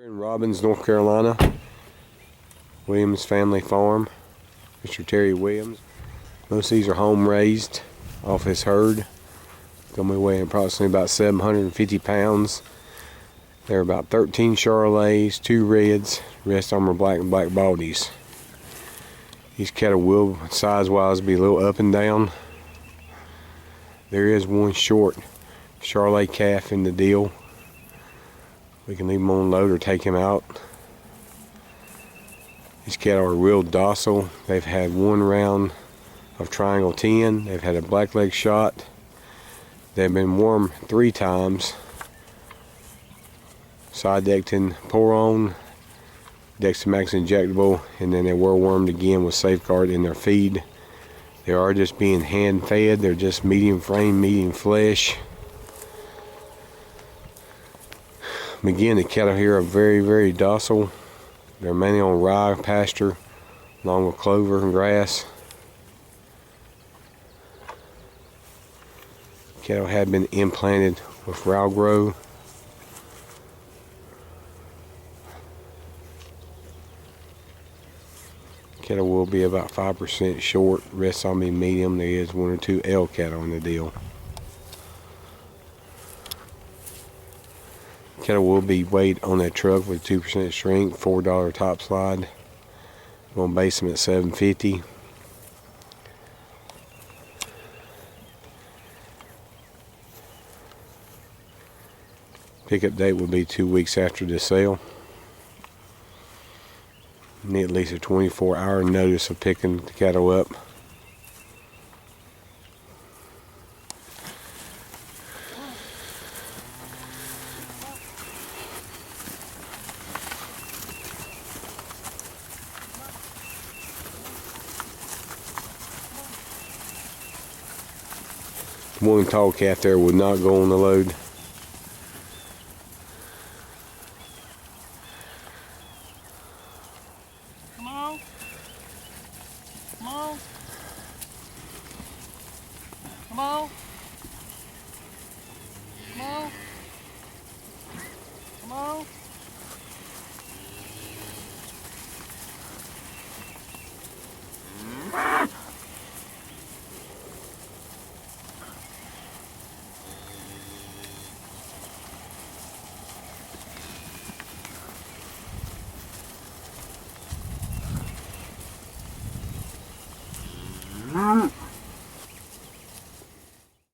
We're in Robbins, North Carolina, Williams family farm. Mr. Terry Williams. Most of these are home raised off his herd. Gonna be weighing approximately about 750 pounds. They're about 13 Charolais, 2 Reds, the rest of them are black and black baldies. These cattle will, size-wise, be a little up and down. There is one short Charolais calf in the deal. We can leave him on load or take him out. These cattle are real docile. They've had 1 round of triangle 10. They've had a blackleg shot. They've been warm 3 times. Side Dectin pour-on, Dexamax injectable, and then they were wormed again with Safeguard in their feed. They are just being hand fed. They're just medium frame, medium flesh. Again, the cattle here are very, very docile. They're mainly on rye pasture along with clover and grass. Cattle have been implanted with raw grow. Cattle will be about 5% short. Rest on me medium. There is 1 or 2 L cattle in the deal. Cattle will be weighed on that truck with 2% strength, $4 top slide. We're gonna base them at 750. Pickup date will be 2 weeks after the sale. Need at least a 24-hour notice of picking the cattle up. One tall calf there would not go on the load. Come on. Come on. Come on. Come on.